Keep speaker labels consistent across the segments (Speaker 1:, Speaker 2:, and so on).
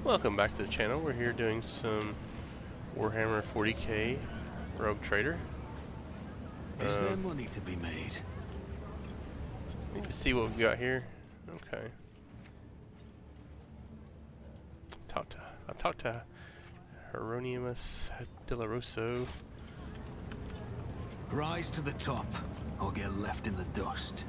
Speaker 1: Welcome back to the channel. We're here doing some Warhammer 40k Rogue Trader.
Speaker 2: Is there money to be made?
Speaker 1: Need to see what we've got here. Okay. I've talked to Hieronymus de la Rosso.
Speaker 2: Rise to the top, or get left in the dust.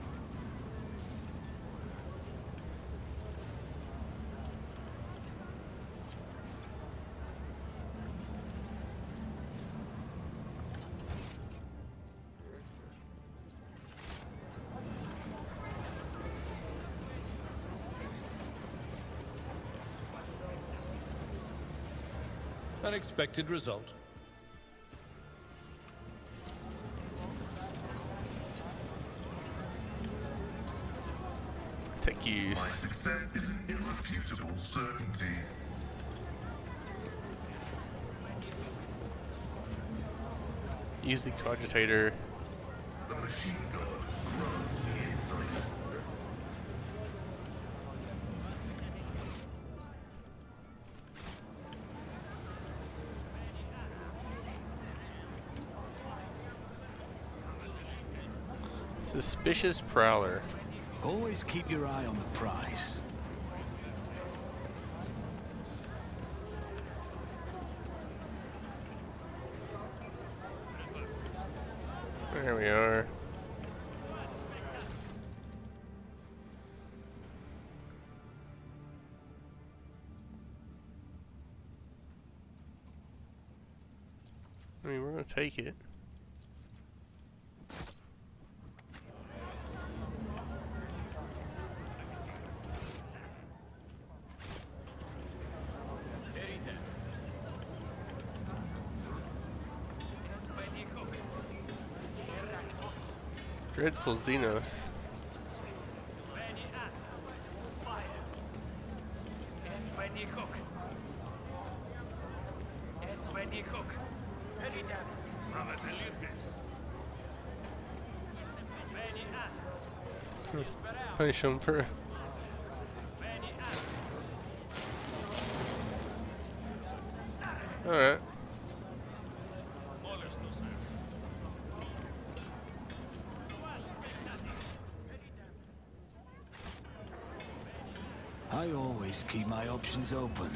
Speaker 3: Unexpected result.
Speaker 1: Tech use.
Speaker 4: My success is an irrefutable certainty.
Speaker 1: Use the cogitator.
Speaker 4: The machine god grants the insight.
Speaker 1: Suspicious Prowler.
Speaker 2: Always keep your eye on the prize.
Speaker 1: There we are. I mean, we're gonna take it. Dreadful Xenos. Punish him for... Alright.
Speaker 2: I always keep my options open.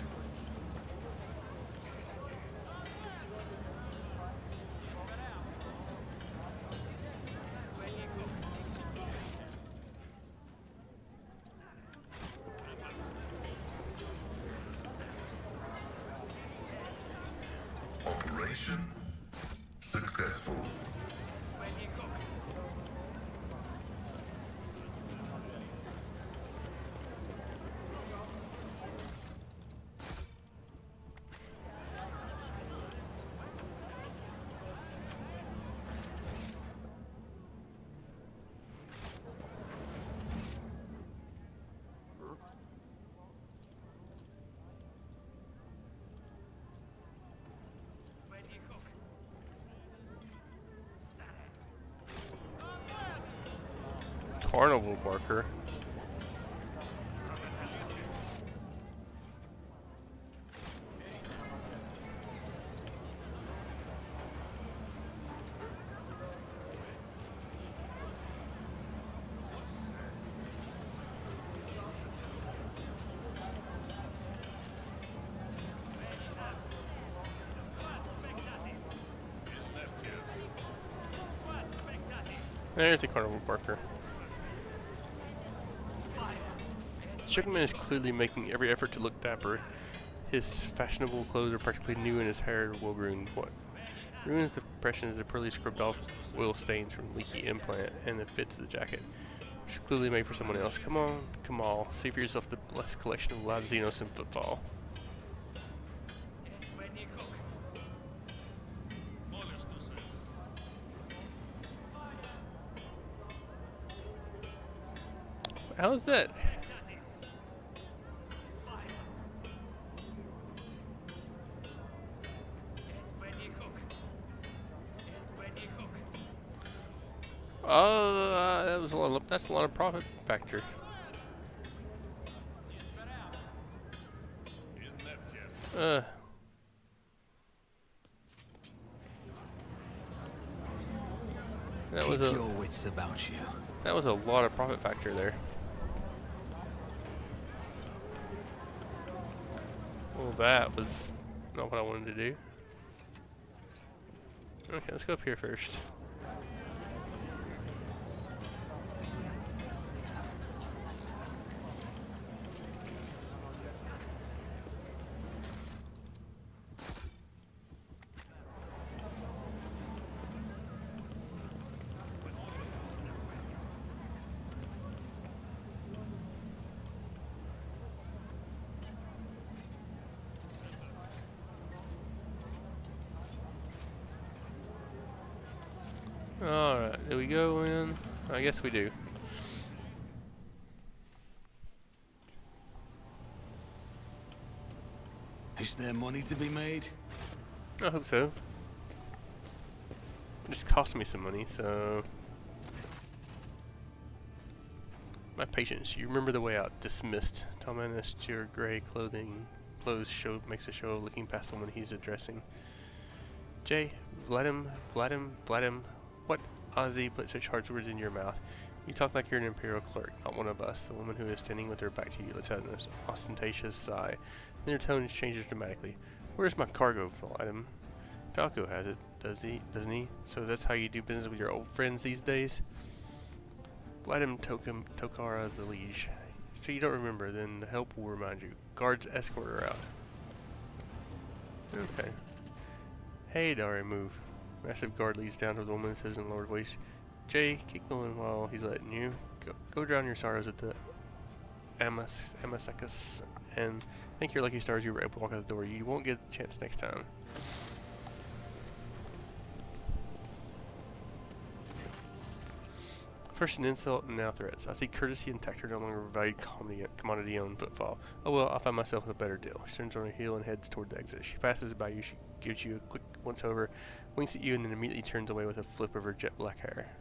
Speaker 4: Operation successful.
Speaker 1: Carnival Barker. There's the Carnival Barker. Sugarman is clearly making every effort to look dapper. His fashionable clothes are practically new and his hair well groomed. What ruins the impression is the poorly scrubbed off oil stains from leaky implant and the fits of the jacket, which is clearly made for someone else. Come on, Kamal, see for yourself the blessed collection of live Xenos and footfall. How's that? Oh, that was a lot of, that's a lot of profit factor. Uh. That
Speaker 2: Keep
Speaker 1: was a
Speaker 2: your wits about you.
Speaker 1: that was a lot of profit factor there. Well, that was not what I wanted to do. Okay, let's go up here first. Alright, do we go in? I guess we do.
Speaker 2: Is there money to be made?
Speaker 1: I hope so. It just cost me some money, so... My patience. You remember the way out. Dismissed. Talmanis, your gray clothes makes a show of looking past the woman he's addressing. Jay, Vladim, what Ozzy put such hard words in your mouth? You talk like you're an Imperial clerk, not one of us. The woman who is standing with her back to you lets out an ostentatious sigh. Then her tone changes dramatically. Where's my cargo, Vladim? Falco has it, doesn't he? So that's how you do business with your old friends these days? Vladim Tokara the Liege. So you don't remember, then the help will remind you. Guards escort her out. Okay. Hey, Dari, move. Massive guard leads down to the woman and says in a lowered voice, Jay, keep going while he's letting you. Go drown your sorrows at the Amasekas, and thank your lucky stars you were able to walk out the door. You won't get a chance next time. First an insult and now threats. I see courtesy and tact are no longer a valued commodity on footfall. Oh well, I'll find myself a better deal. She turns on her heel and heads toward the exit. She passes by you, she gives you a quick once over, winks at you, and then immediately turns away with a flip of her jet black hair.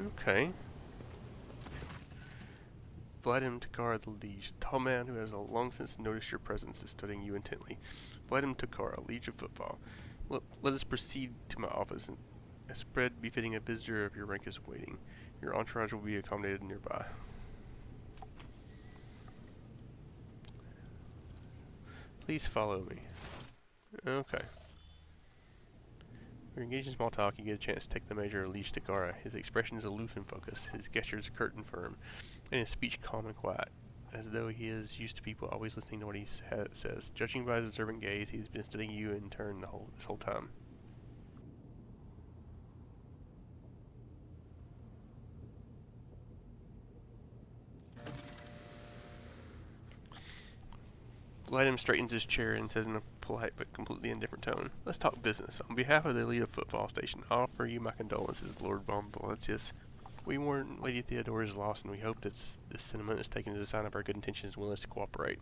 Speaker 1: Okay. Vladim Takara the Liege, a tall man who has long since noticed your presence, is studying you intently. Vladim Takara, Liege of Footfall. Let us proceed to my office, and a spread befitting a visitor of your rank is waiting. Your entourage will be accommodated nearby. Please follow me. Okay. When you're engaged in small talk, you get a chance to take the measure of Liege Takara. His expression is aloof and focused, his gestures curt and firm, and his speech calm and quiet, as though he is used to people always listening to what he says. Judging by his observant gaze, he's been studying you in turn this whole time. Vladim straightens his chair and says in a polite but completely indifferent tone, "Let's talk business. On behalf of the elite of Footfall Station, I offer you my condolences, Lord von Valentius. We mourn Lady Theodora's loss, and we hope that this sentiment is taken as a sign of our good intentions and willingness to cooperate."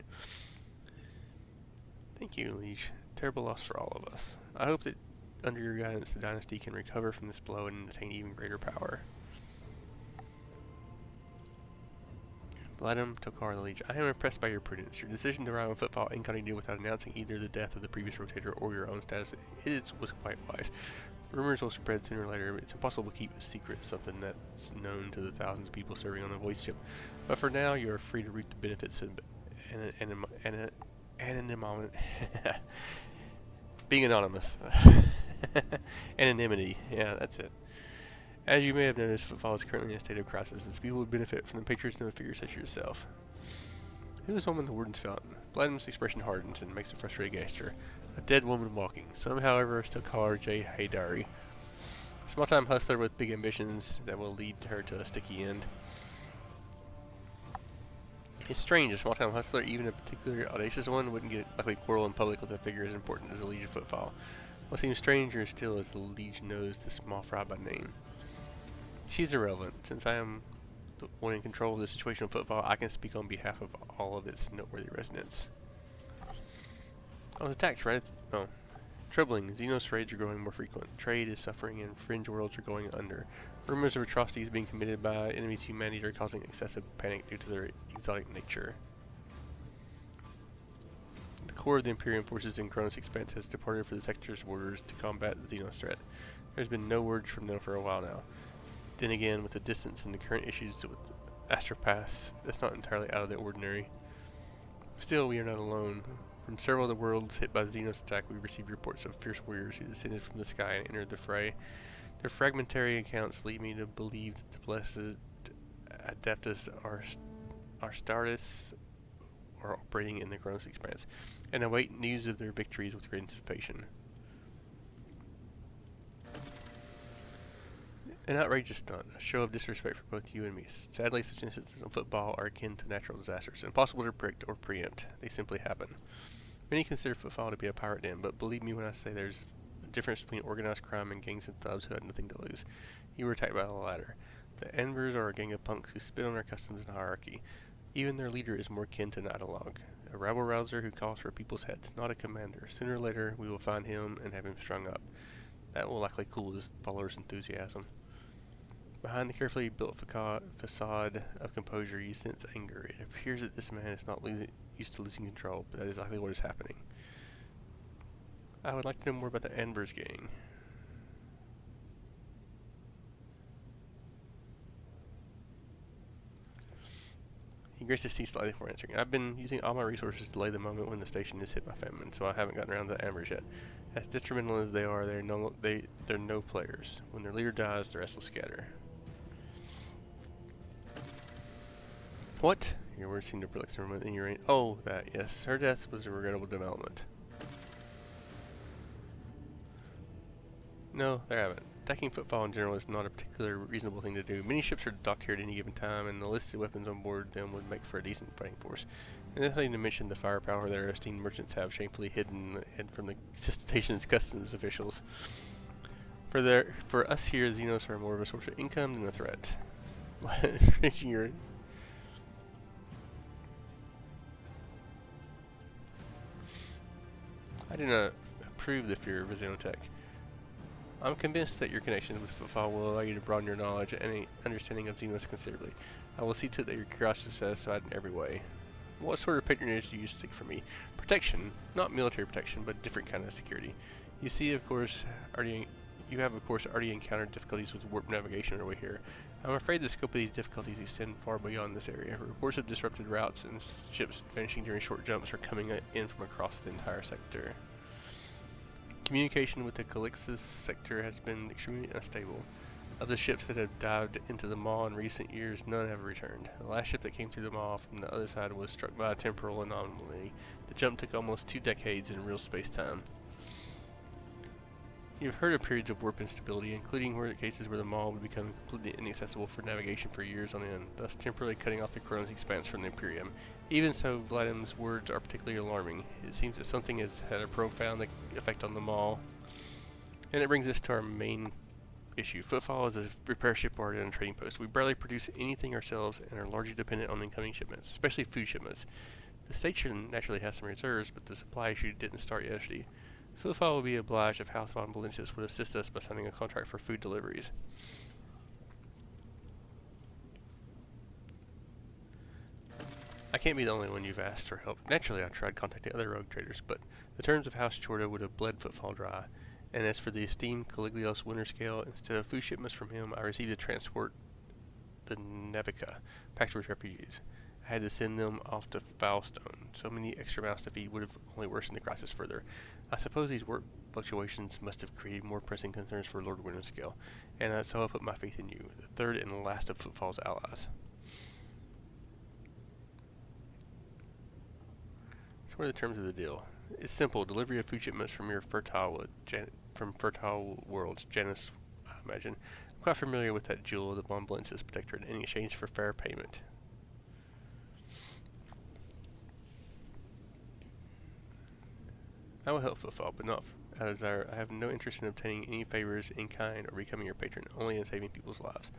Speaker 1: Thank you, Liege. Terrible loss for all of us. I hope that under your guidance the dynasty can recover from this blow and attain even greater power. Vladim Tokar the Liege, I am impressed by your prudence. Your decision to ride on Footfall incognito without announcing either the death of the previous rotator or your own status was quite wise. Rumors will spread sooner or later, but it's impossible to keep a secret something that's known to the thousands of people serving on the voidship. But for now, you are free to reap the benefits of anonymity. Being anonymous. Anonymity. Yeah, that's it. As you may have noticed, Footfall is currently in a state of crisis, as people would benefit from the patronage of figures such as yourself. Who is woman the warden's fountain? Vladim's expression hardens and makes a frustrated gesture. A dead woman walking. Some, however, still call her J. Haydari. A small-time hustler with big ambitions that will lead her to a sticky end. It's strange, a small-time hustler, even a particularly audacious one, wouldn't likely quarrel in public with a figure as important as the Liege of Footfall. What seems stranger still is the Liege knows this small fry by name. She's irrelevant. Since I am the one in control of the situation of Footfall, I can speak on behalf of all of its noteworthy residents. I was attacked, right? No. Troubling. Xenos raids are growing more frequent. Trade is suffering and fringe worlds are going under. Rumors of atrocities being committed by enemies to humanity are causing excessive panic due to their exotic nature. The core of the Imperium forces in Koronus Expanse has departed for the sector's borders to combat the Xenos threat. There's been no word from them for a while now. Then again, with the distance and the current issues with astropaths, that's not entirely out of the ordinary. Still, we are not alone. From several of the worlds hit by the Xenos attack, we received reports of fierce warriors who descended from the sky and entered the fray. Their fragmentary accounts lead me to believe that the blessed Adeptus Astartes are operating in the Koronus Expanse, and await news of their victories with great anticipation. An outrageous stunt, a show of disrespect for both you and me. Sadly, such instances in football are akin to natural disasters, impossible to predict or preempt. They simply happen. Many consider football to be a pirate den, but believe me when I say there's a difference between organized crime and gangs of thugs who had nothing to lose. You were attacked by the latter. The Envers are a gang of punks who spit on our customs and hierarchy. Even their leader is more kin to an ideologue, a rabble-rouser who calls for people's heads, not a commander. Sooner or later, we will find him and have him strung up. That will likely cool his followers' enthusiasm. Behind the carefully built facade of composure, you sense anger. It appears that this man is not used to losing control, but that is exactly what is happening. I would like to know more about the Anvers gang. He graced his teeth slightly before answering. I've been using all my resources to delay the moment when the station is hit by famine, so I haven't gotten around to the Anvers yet. As detrimental as they are, they're no players. When their leader dies, the rest will scatter. What? Your words seem to perplex her in your Oh, that, yes. Her death was a regrettable development. No, there I have it. Attacking footfall in general is not a particularly reasonable thing to do. Many ships are docked here at any given time, and the listed weapons on board them would make for a decent fighting force. And nothing to mention the firepower their esteemed merchants have shamefully hidden from the station's customs officials. For us here, Xenos are more of a source of income than a threat. I do not approve the fear of Xenotech. I'm convinced that your connections with footfall will allow you to broaden your knowledge and understanding of Xenos considerably. I will see to it that your curiosity is satisfied in every way. What sort of patronage do you seek from me? Protection, not military protection, but a different kind of security. You have of course already encountered difficulties with warp navigation on your way here. I'm afraid the scope of these difficulties extend far beyond this area. Reports of disrupted routes and ships vanishing during short jumps are coming in from across the entire sector. Communication with the Calixus sector has been extremely unstable. Of the ships that have dived into the Maw in recent years, none have returned. The last ship that came through the Maw from the other side was struck by a temporal anomaly. The jump took almost 2 decades in real space-time. You've heard of periods of warp instability, including cases where the Maw would become completely inaccessible for navigation for years on end, thus temporarily cutting off the Koronus Expanse from the Imperium. Even so, Vladim's words are particularly alarming. It seems that something has had a profound effect on the Maw. And it brings us to our main issue. Footfall is a repair shipyard and a trading post. We barely produce anything ourselves and are largely dependent on incoming shipments, especially food shipments. The station naturally has some reserves, but the supply issue didn't start yesterday. Footfall will be obliged if House von Valencius would assist us by signing a contract for food deliveries. I can't be the only one you've asked for help. Naturally, I tried contacting other rogue traders, but the terms of House Chorda would have bled Footfall dry. And as for the esteemed Caliglios Winter Scale, instead of food shipments from him, I received a transport the Navica, packed with refugees. I had to send them off to Foulstone. So many extra mouths to feed would have only worsened the crisis further. I suppose these work fluctuations must have created more pressing concerns for Lord Winterscale, and so I put my faith in you, the third and last of Footfall's allies. So what are the terms of the deal? It's simple. Delivery of food shipments from your fertile worlds, Janus, I imagine. I'm quite familiar with that jewel of the Von Valencius Protectorate in exchange for fair payment. I will help Footfall, but not out of desire. I have no interest in obtaining any favors in kind or becoming your patron, only in saving people's lives.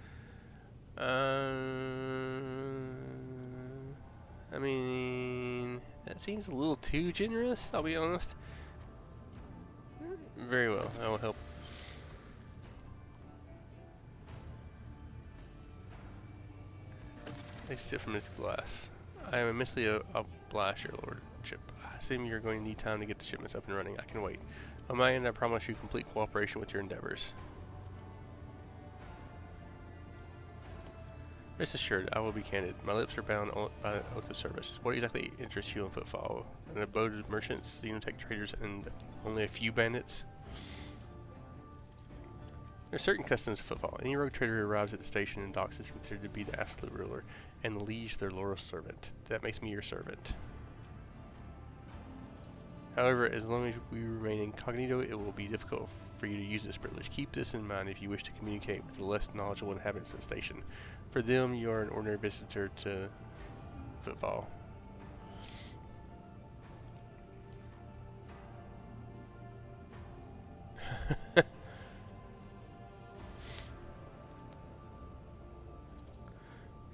Speaker 1: I mean, that seems a little too generous, I'll be honest. Very well, I will help. Exit from his glass. I am immensely obliged, your lordship. I assume you're going to need time to get the shipments up and running. I can wait. On my end, I promise you complete cooperation with your endeavors. Rest assured, I will be candid. My lips are bound by the oath of service. What exactly interests you in Footfall? An abode of merchants, xenotech traders, and only a few bandits? There are certain customs of Footfall. Any rogue trader who arrives at the station and docks is considered to be the absolute ruler, and the liege their loyal servant. That makes me your servant. However, as long as we remain incognito, it will be difficult for you to use this privilege. Keep this in mind if you wish to communicate with the less knowledgeable inhabitants of the station. For them, you are an ordinary visitor to Footfall.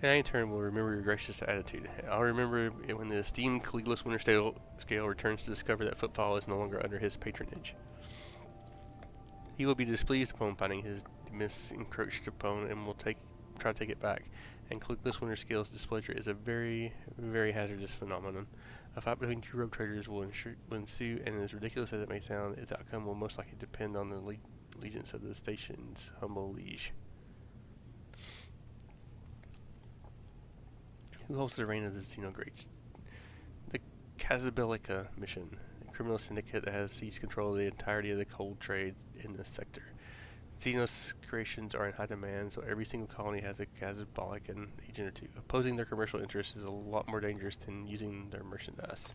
Speaker 1: And I in turn will remember your gracious attitude. I'll remember it when the esteemed Caligula's Winter Scale returns to discover that Footfall is no longer under his patronage. He will be displeased upon finding his encroached upon and will try to take it back. And Caligula's Winter Scale's displeasure is a very, very hazardous phenomenon. A fight between two rogue traders will ensue, and as ridiculous as it may sound, its outcome will most likely depend on the allegiance of the station's humble liege. Who holds the reign of the Xenogreats? The Casabelica mission, a criminal syndicate that has seized control of the entirety of the cold trade in this sector. Xenos creations are in high demand, so every single colony has a Casabelican agent or two. Opposing their commercial interests is a lot more dangerous than using their merchandise.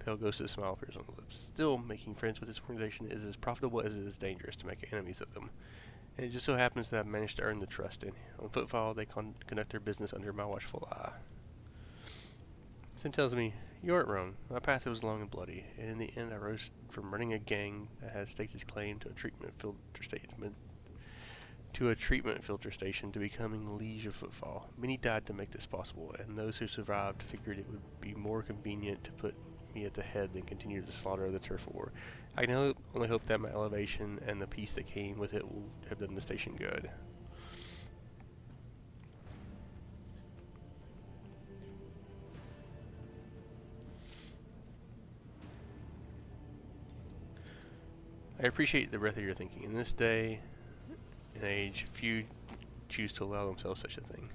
Speaker 1: Pale ghostly smile appears on the lips. Still, making friends with this organization is as profitable as it is dangerous to make enemies of them. And it just so happens that I've managed to earn the trust, and on Footfall they conduct their business under my watchful eye. Sim tells me, you aren't wrong. My path was long and bloody, and in the end I rose from running a gang that had staked its claim to a treatment filter station to becoming liege of Footfall. Many died to make this possible, and those who survived figured it would be more convenient to put me at the head than continue the slaughter of the turf war. I can only hope that my elevation and the peace that came with it will have done the station good. I appreciate the breadth of your thinking. In this day and age, few choose to allow themselves such a thing.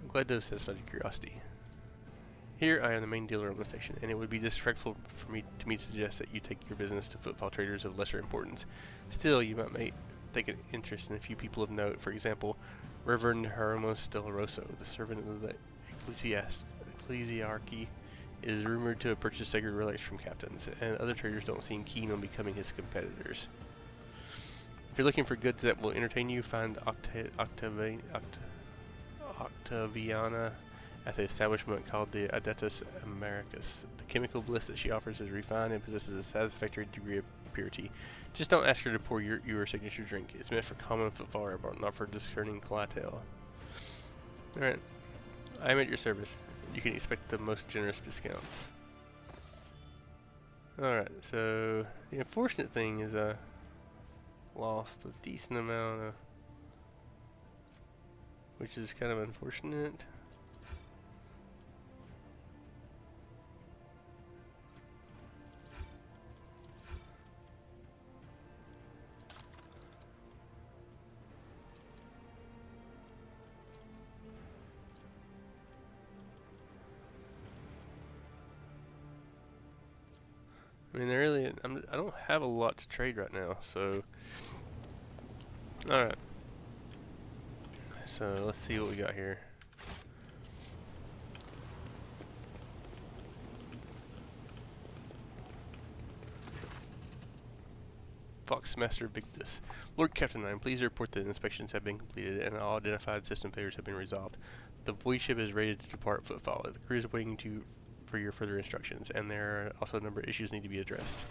Speaker 1: I'm glad to have satisfied your curiosity. Here I am the main dealer on the station, and it would be disrespectful for me to suggest that you take your business to Footfall traders of lesser importance. Still, you might take an interest in a few people of note. For example, Reverend Hermos Del Rosso, the servant of the ecclesiarchy, is rumored to have purchased sacred relics from captains, and other traders don't seem keen on becoming his competitors. If you're looking for goods that will entertain you, find Octaviana at the establishment called the Adeptus Americus. The chemical bliss that she offers is refined and possesses a satisfactory degree of purity. Just don't ask her to pour your signature drink. It's meant for common Footfall airborne, not for discerning clientele. Alright. I am at your service. You can expect the most generous discounts. Alright, so the unfortunate thing is I lost a decent amount of, which is kind of unfortunate. I mean, I don't have a lot to trade right now, so. Alright. So, let's see what we got here. Foxmaster Victus. Lord Captain, I am pleased to report that inspections have been completed and all identified system failures have been resolved. The voidship is ready to depart Footfall. The crew is waiting for your further instructions, and there are also a number of issues need to be addressed.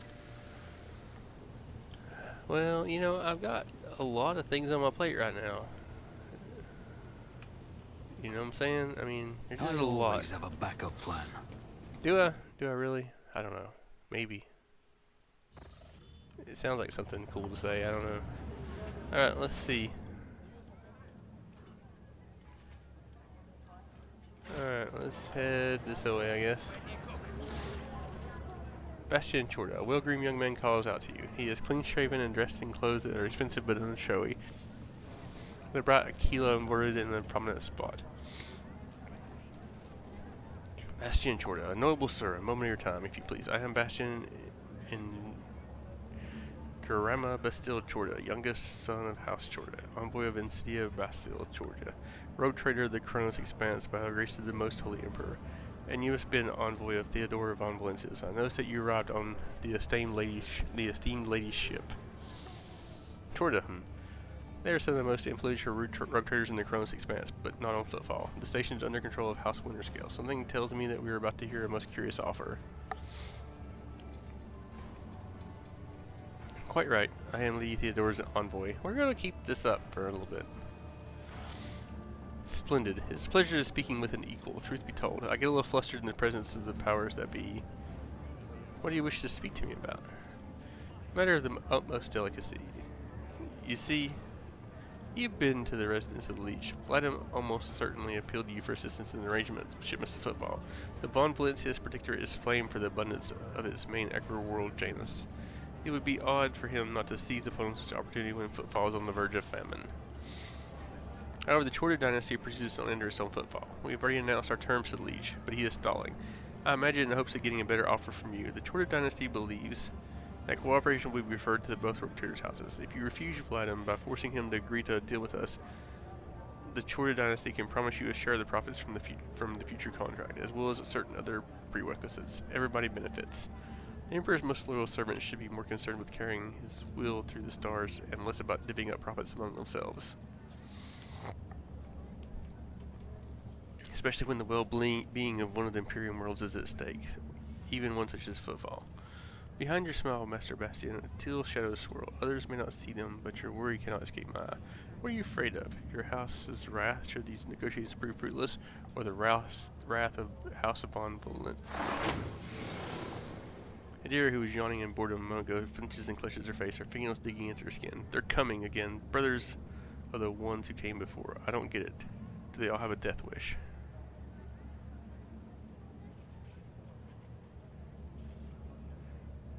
Speaker 1: Well, you know, I've got a lot of things on my plate right now. You know what I'm saying? I mean, there's just a lot.
Speaker 2: I always have a backup plan.
Speaker 1: Do I? Do I really? I don't know. Maybe. It sounds like something cool to say. I don't know. Alright, let's see. Let's head this way, I guess. Bastian Chorda, a well-groomed young man calls out to you. He is clean-shaven and dressed in clothes that are expensive but unshowy. They're bright aquila embroidered in a prominent spot. Bastian Chorda, a noble sir, a moment of your time, if you please. I am Bastian in Garama Bastille Chorda, youngest son of House Chorda, envoy of Insidia Bastille Chorda, road trader of the Koronus Expanse by the grace of the Most Holy Emperor. And you have been envoy of Theodora von Valencius. I noticed that you arrived on the esteemed lady's ship. Chorda, They are some of the most influential rogue traders in the Koronus Expanse, but not on footfall. The station is under control of House Winterscale. Something tells me that we are about to hear a most curious offer. Quite right. I am Lady Theodora's envoy. We're going to keep this up for a little bit. Splendid. It's a pleasure to speaking with an equal, truth be told. I get a little flustered in the presence of the powers that be. What do you wish to speak to me about? Matter of the utmost delicacy. You see, you've been to the residence of the Leech. Vladimir almost certainly appealed to you for assistance in the arrangement of shipments of football. The Von Valencius Protectorate is famed for the abundance of its main agri-world Janus. It would be odd for him not to seize upon such opportunity when footfall is on the verge of famine. However, the Chorda dynasty pursues no interest on footfall. We have already announced our terms to the Leech, but he is stalling. I imagine in hopes of getting a better offer from you. The Chorda dynasty believes that cooperation will be referred to the both rogue houses. If you refuse Vladimir by forcing him to agree to a deal with us, the Chorda dynasty can promise you a share of the profits from the future contract, as well as certain other prerequisites. Everybody benefits. The Emperor's most loyal servants should be more concerned with carrying his will through the stars and less about divvying up profits among themselves. Especially when the well-being of one of the Imperium worlds is at stake, even one such as footfall. Behind your smile, Master Bastian, teal shadows swirl. Others may not see them, but your worry cannot escape my eye. What are you afraid of? Your house's wrath should these negotiations prove fruitless, or the wrath of House upon Valence? Adira, who was yawning in boredom a moment ago, flinches and clutches her face, her fingernails digging into her skin. They're coming again. Brothers of the ones who came before. I don't get it. Do they all have a death wish?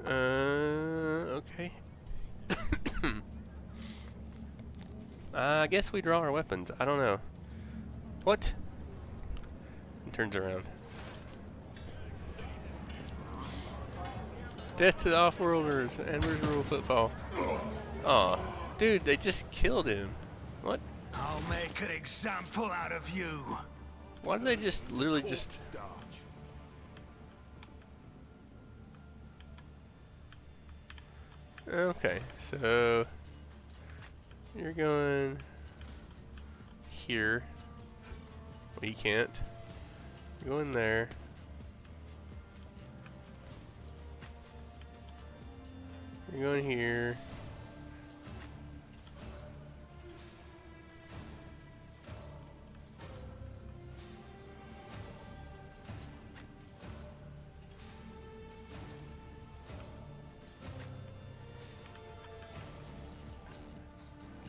Speaker 1: Okay. I guess we draw our weapons. I don't know. What? And turns around. Death to the off-worlders. Ember's rule footfall. Aw. Dude, they just killed him. What?
Speaker 2: I'll make an example out of you.
Speaker 1: Why did they just literally just... Okay, so you're going here. Well, you can't. You're going there. You're going here.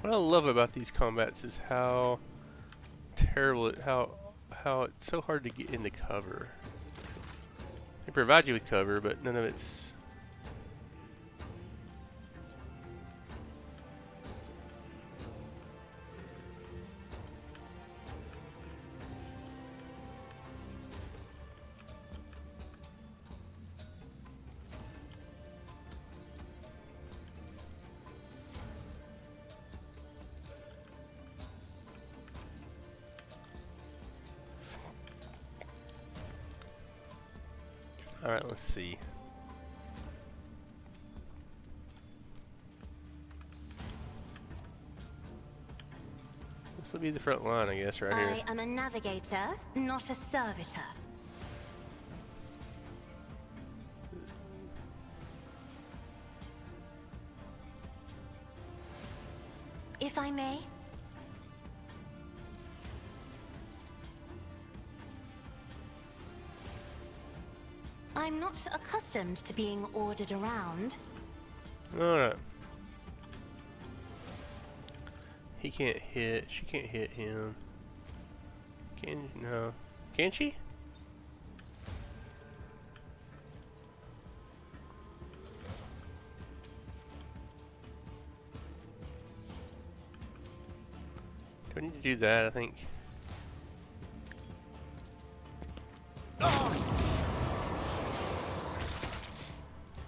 Speaker 1: What I love about these combats is how terrible how it's so hard to get into cover. They provide you with cover, but none of it's... Alright, let's see. This will be the front line, I guess, right here.
Speaker 5: I am a navigator, not a servitor. If I may. I'm not accustomed to being ordered around.
Speaker 1: Alright. He can't hit. She can't hit him. No. Can she? Do I need to do that, I think? I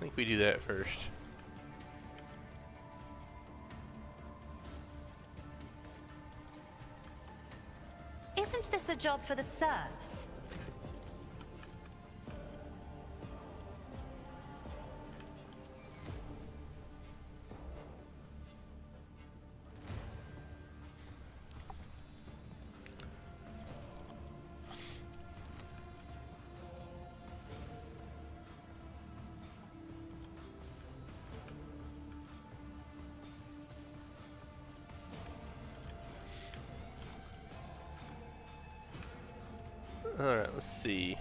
Speaker 1: think we do that first.
Speaker 5: Isn't this a job for the serfs?
Speaker 1: Alright, let's see.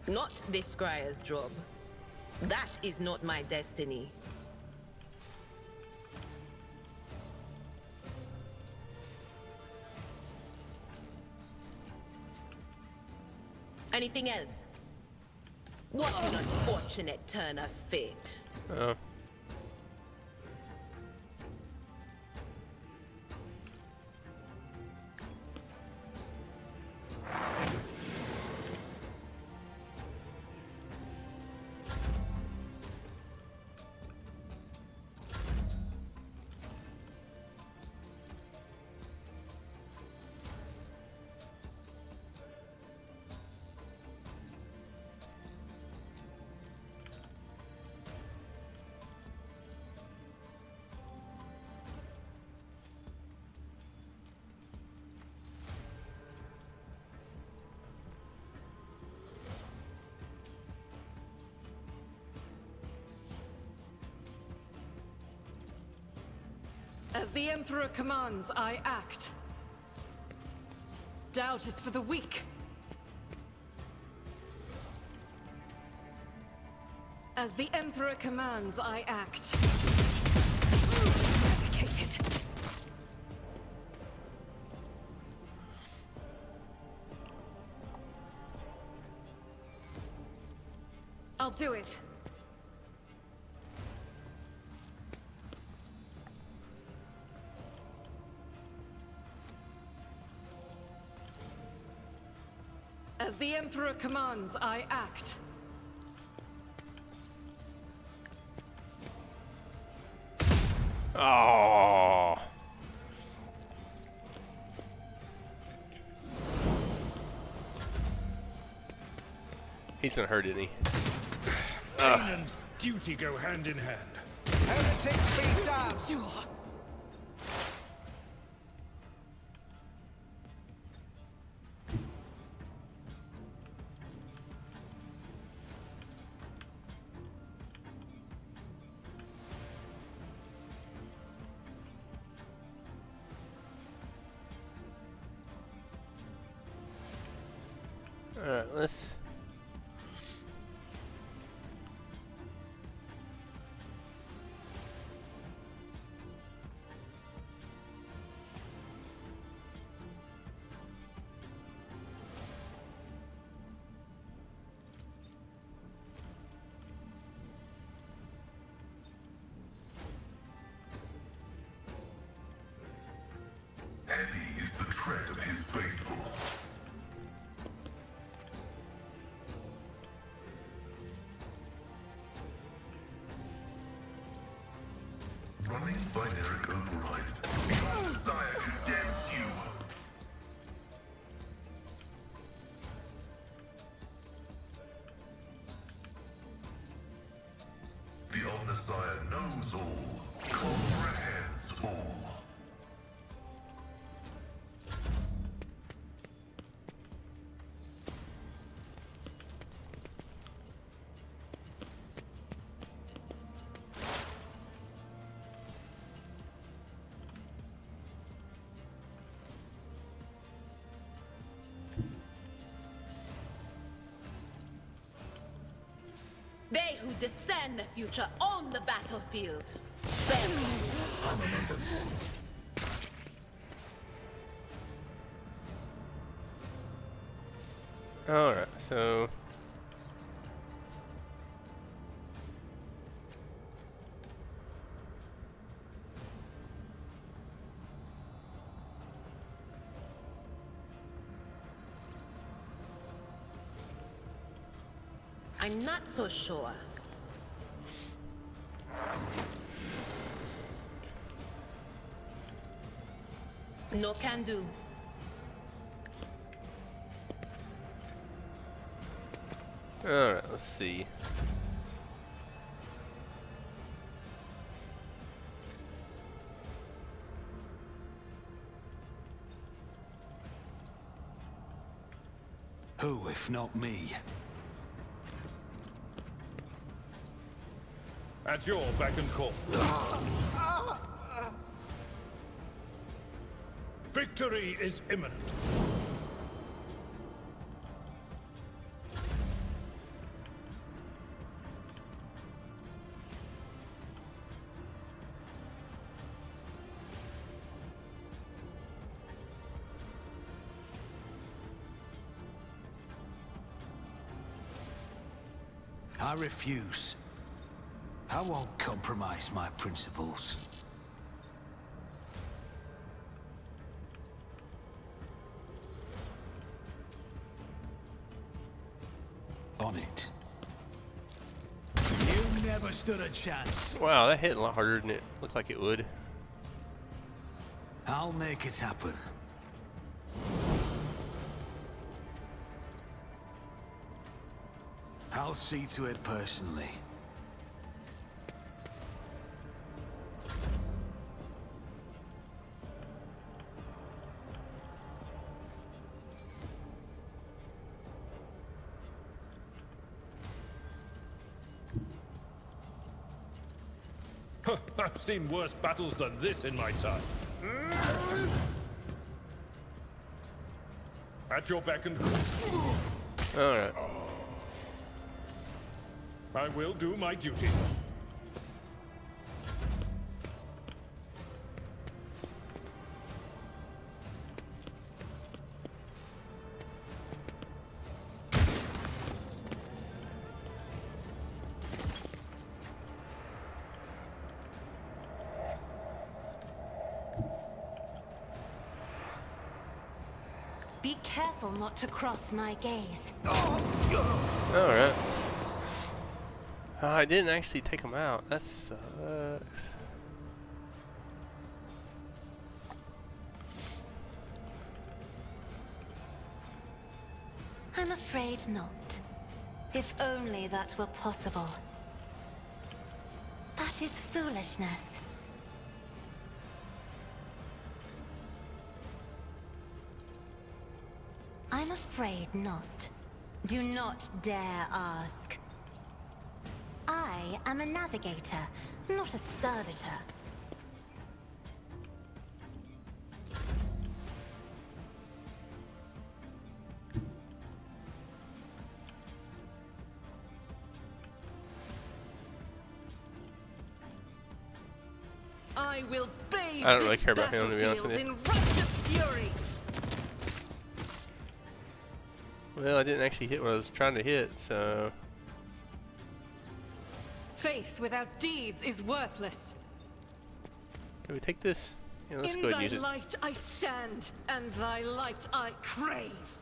Speaker 6: Not this scryer's job. That is not my destiny. Anything else? What an unfortunate turn of fate.
Speaker 1: Oh.
Speaker 7: As the Emperor commands, I act. Doubt is for the weak. As the Emperor commands, I act. Dedicated. I'll do it. As the Emperor commands, I act.
Speaker 1: Oh. He's not hurt, isn't he?
Speaker 3: Pain and duty go hand in hand.
Speaker 2: Heretics be damned!
Speaker 1: Alright, let's...
Speaker 4: Heavy is the tread of his faithful. Running binary override. Your desire condemns you. The Omnissiah knows all, comprehends all.
Speaker 6: who discern the future on the battlefield. Them.
Speaker 1: Alright, so
Speaker 6: I'm not so sure. No can do.
Speaker 1: alright, let's see.
Speaker 2: Who, if not me?
Speaker 3: At your beck and call. Victory is imminent.
Speaker 2: I refuse. I won't compromise my principles. On it. You never stood a chance.
Speaker 1: Wow, that hit a lot harder than it looked like it would.
Speaker 2: I'll make it happen. I'll see to it personally.
Speaker 3: I've seen worse battles than this in my time. At your beck and call.
Speaker 1: Alright.
Speaker 3: I will do my duty.
Speaker 5: Be careful not to cross my gaze.
Speaker 1: Alright. I didn't actually take him out. That sucks.
Speaker 5: I'm afraid not. If only that were possible. That is foolishness. I'm afraid not. Do not dare ask. I am a navigator, not a servitor.
Speaker 7: I will bathe
Speaker 1: I don't really
Speaker 7: this
Speaker 1: care about him, to be honest with
Speaker 7: battlefield
Speaker 1: you.
Speaker 7: in righteous fury.
Speaker 1: Well, I didn't actually hit what I was trying to hit, so...
Speaker 7: Faith without deeds is worthless.
Speaker 1: Can we take this? Yeah, let's
Speaker 7: In
Speaker 1: go ahead
Speaker 7: thy
Speaker 1: and use it.
Speaker 7: light I stand, and thy light I crave.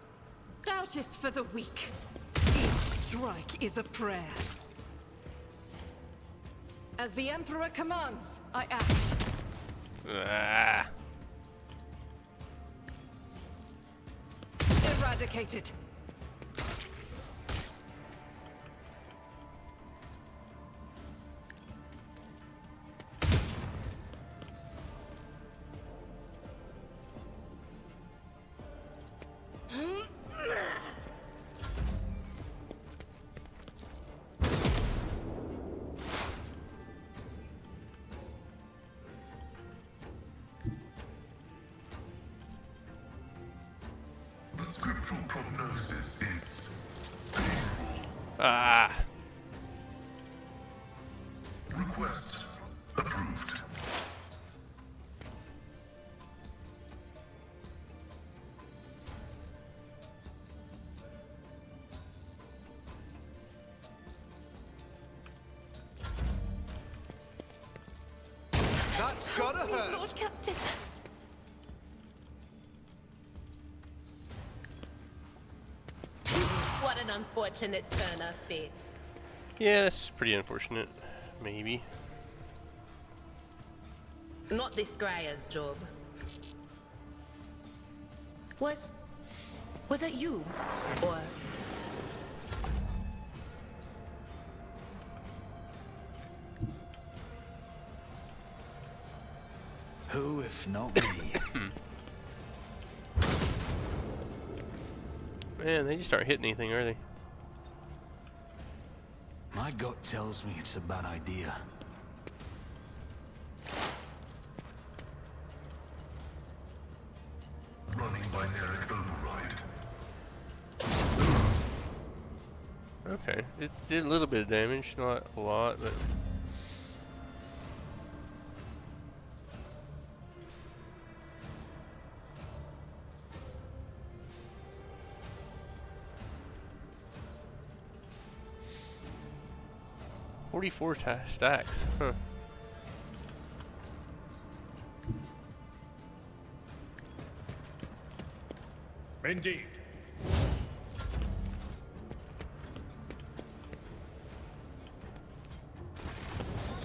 Speaker 7: Doubt is for the weak. Each strike is a prayer. As the Emperor commands, I act.
Speaker 1: Ah.
Speaker 7: Eradicated.
Speaker 4: The scriptural prognosis is
Speaker 1: Ah.
Speaker 4: Request approved.
Speaker 2: That's gotta hurt.
Speaker 5: Lord Captain.
Speaker 6: What an unfortunate turn of fate.
Speaker 1: Yeah, that's pretty unfortunate. Maybe.
Speaker 6: Not this Squire's job. Was that you? Or
Speaker 2: Who, if not me?
Speaker 1: Man, they just aren't hitting anything, are they?
Speaker 2: My gut tells me it's a bad idea.
Speaker 4: Running binaric override.
Speaker 1: Okay, it did a little bit of damage, not a lot, but... stacks, huh?
Speaker 3: Indeed.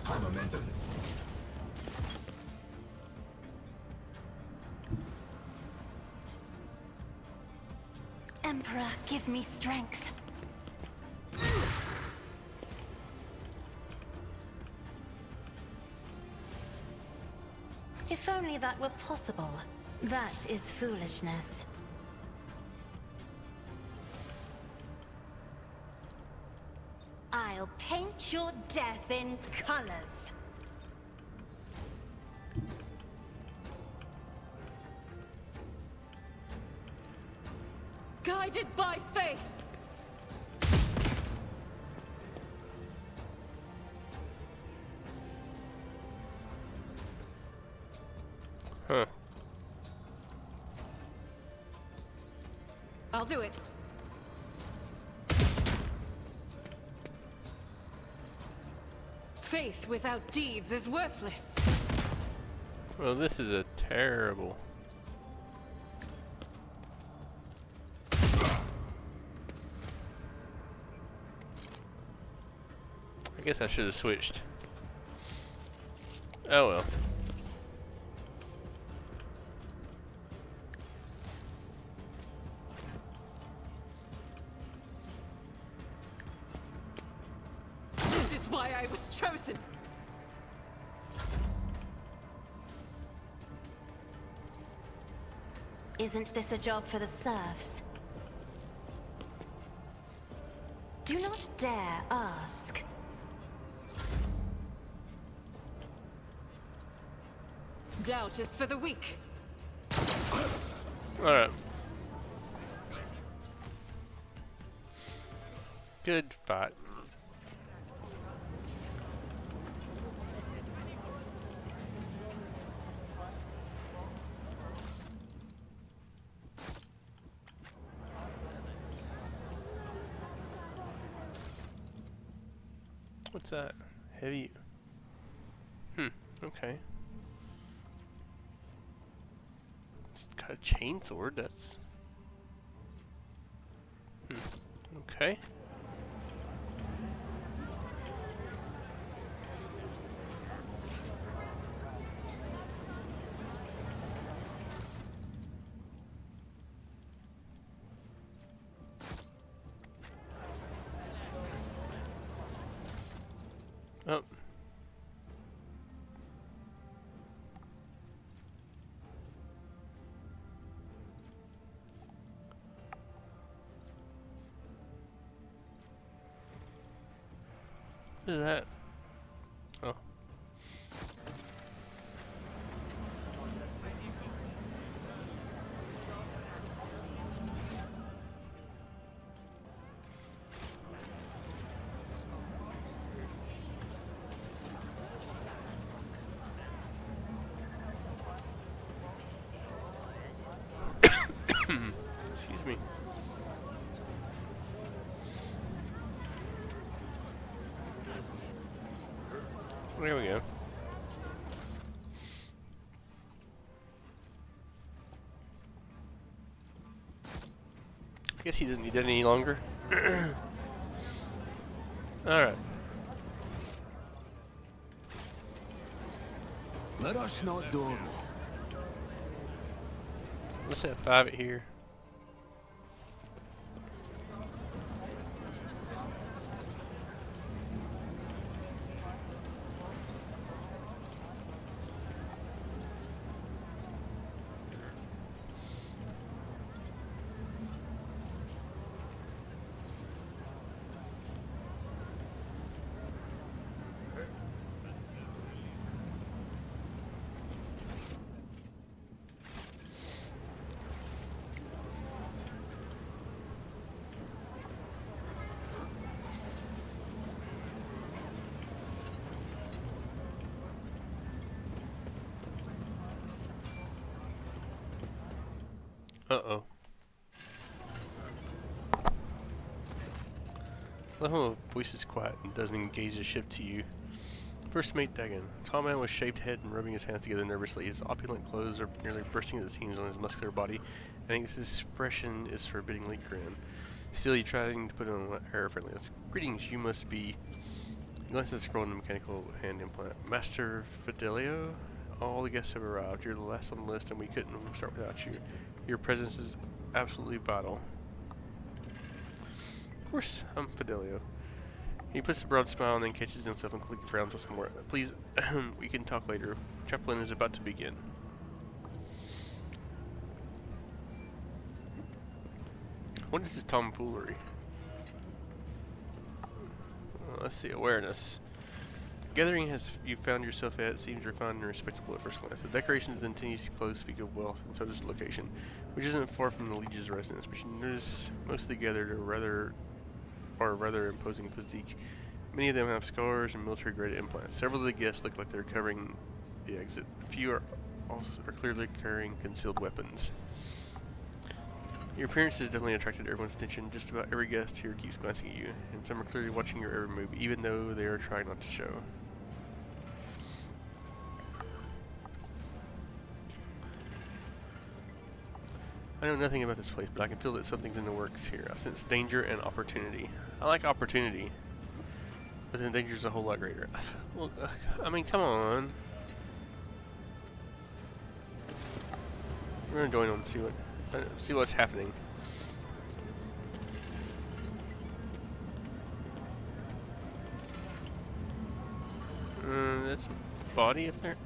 Speaker 4: High momentum.
Speaker 5: Emperor, give me strength. If only that were possible. That is foolishness. I'll paint your death in colors.
Speaker 7: Guided by faith.
Speaker 1: Huh.
Speaker 7: I'll do it. Faith without deeds is worthless.
Speaker 1: Well, this is a terrible... I guess I should have switched. Oh well.
Speaker 7: This is why I was chosen.
Speaker 5: Isn't this a job for the serfs? Do not dare ask.
Speaker 7: Doubt is for the weak.
Speaker 1: Alright. Good fight. What's that? Heavy. Okay. Just got a chainsword, that's... Okay. Oh. What is that? Oh. There we go. I guess he doesn't need that any longer. Alright.
Speaker 2: Let us not dawdle.
Speaker 1: Let's have 5 it here. Uh-oh. The whole voice is quiet and doesn't engage the ship to you. First mate Dagon. Tall man with shaved head and rubbing his hands together nervously. His opulent clothes are nearly bursting at the seams on his muscular body, and his expression is forbiddingly grim. Still, he's trying to put on an air of friendliness. Greetings, you must be... He glances at the scroll in the mechanical hand implant. Master Fidelio? All the guests have arrived. You're the last on the list, and we couldn't start without you. Your presence is absolutely vital. Of course, I'm Fidelio. He puts a broad smile and then catches himself and quickly frowns once more. Please, we can talk later. Chaplain is about to begin. What is this tomfoolery? Let's see, awareness. Gathering has you found yourself at seems refined and respectable at first glance. The decorations and Tinny's clothes speak of wealth, and so does the location, which isn't far from the Liege's residence. But you notice most of the gathered are rather imposing physique. Many of them have scars and military-grade implants. Several of the guests look like they're covering the exit. A few are clearly carrying concealed weapons. Your appearance has definitely attracted everyone's attention. Just about every guest here keeps glancing at you, and some are clearly watching your every move, even though they are trying not to show. I know nothing about this place, but I can feel that something's in the works here. I sense danger and opportunity. I like opportunity, but then danger's a whole lot greater. Well, I mean, come on. We're gonna join on and see what's happening. That's a body up there.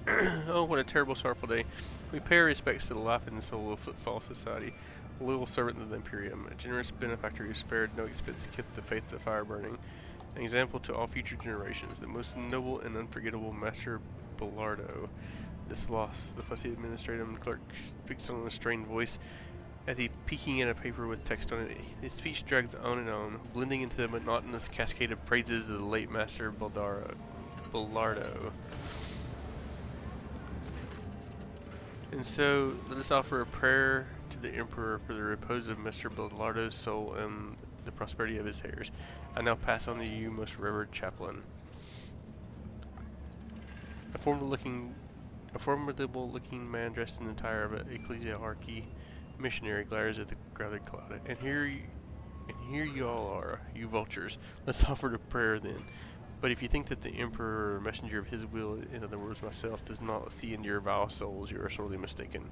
Speaker 1: Oh, what a terrible, sorrowful day. We pay our respects to the life and soul of Footfall Society, a loyal servant of the Imperium, a generous benefactor who spared no expense to keep the faith of the fire burning, an example to all future generations, the most noble and unforgettable Master Bellardo. This loss, the fussy administrative clerk speaks on a strained voice as he peeking at a paper with text on it. His speech drags on and on, blending into the monotonous cascade of praises of the late Master Bellardo. And so, let us offer a prayer to the Emperor for the repose of Mr. Bellardo's soul and the prosperity of his heirs. I now pass on to you, most revered chaplain. A formidable looking man dressed in the attire of an ecclesiarchy missionary glares at the gathered cloud. And here you all are, you vultures. Let's offer the prayer then. But if you think that the Emperor, or messenger of his will, in other words myself, does not see into your vile souls, you are sorely mistaken.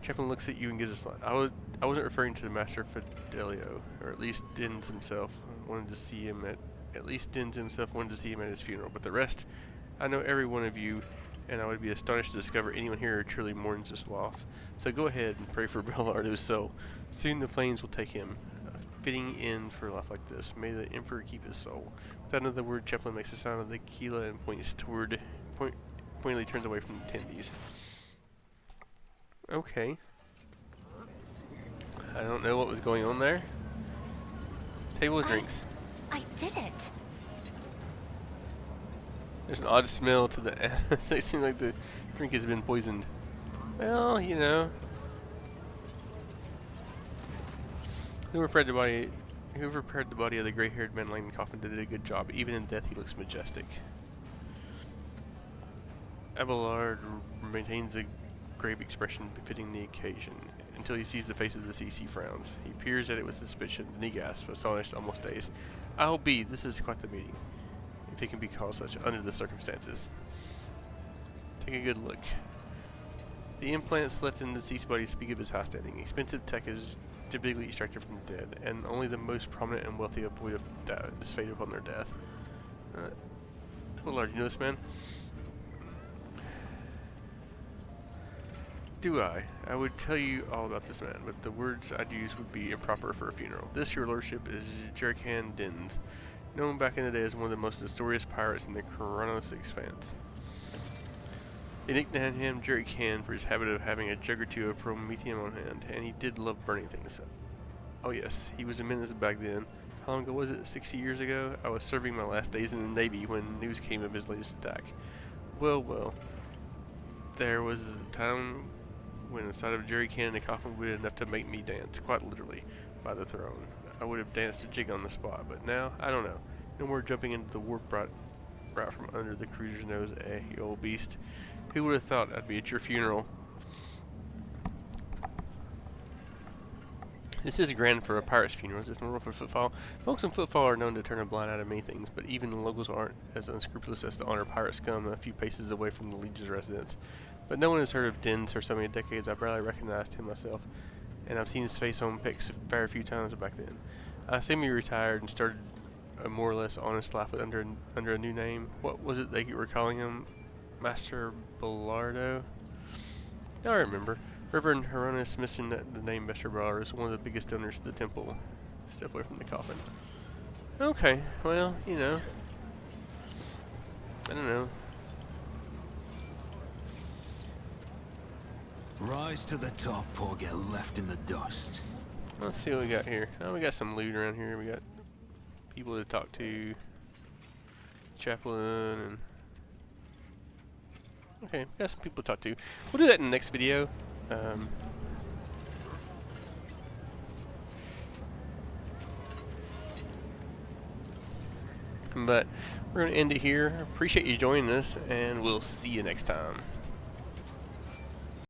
Speaker 1: Chaplain looks at you and gives a slide. I wasn't referring to the Master Fidelio, or at least Dins himself wanted to see him at his funeral. But the rest, I know every one of you, and I would be astonished to discover anyone here who truly mourns this loss. So go ahead and pray for Bellardo's soul. Soon the flames will take him. A fitting end for a life like this. May the Emperor keep his soul. Without another word, Chaplain makes a sign of the Keela and pointedly turns away from the attendees. Okay. I don't know what was going on there. Table of drinks.
Speaker 5: I did it.
Speaker 1: There's an odd smell to the it seems like the drink has been poisoned. Well, you know. Whoever prepared the body of the gray-haired man lying in the coffin did a good job. Even in death, he looks majestic. Abelard maintains a grave expression befitting the occasion. Until he sees the face of the CC frowns. He peers at it with suspicion, then he gasps, astonished, almost stays. I'll be, this is quite the meeting. If it can be called such under the circumstances. Take a good look. The implants let in the CC body speak of his high standing. Expensive tech is typically extracted from the dead, and only the most prominent and wealthy avoid of this fate upon their death. Abelard, you know this man? Do I? I would tell you all about this man, but the words I'd use would be improper for a funeral. This, your lordship, is Jerrican Dins, known back in the day as one of the most notorious pirates in the Koronus Expanse. They nicknamed him Jerrican for his habit of having a jug or two of promethium on hand, and he did love burning things. Oh yes, he was a menace back then. How long ago was it? 60 years ago? I was serving my last days in the Navy when news came of his latest attack. Well, well. There was a time when the sight of Jerrican in a coffin would be enough to make me dance, quite literally, by the throne. I would have danced a jig on the spot, but now, I don't know. No more jumping into the warp right from under the cruiser's nose, you old beast. Who would have thought I'd be at your funeral? This is grand for a pirate's funeral. Is this normal for footfall? Folks in footfall are known to turn a blind eye to many things, but even the locals aren't as unscrupulous as to honor pirate scum a few paces away from the Legion's residence. But no one has heard of Dins for so many decades I barely recognized him myself, and I've seen his face on pics a fair few times back then. I assume he retired and started a more or less honest life under a new name. What was it they were calling him? Master Bellardo? Now I remember. Reverend Koronus mentioned that the name Master Bellardo is one of the biggest donors to the temple. Step away from the coffin. Okay, well, you know. I don't know.
Speaker 2: Rise to the top or get left in the dust.
Speaker 1: Let's see what we got here. Oh, we got some loot around here. We got people to talk to. Chaplain and... Okay, we got some people to talk to. We'll do that in the next video. But we're going to end it here. Appreciate you joining us, and we'll see you next time.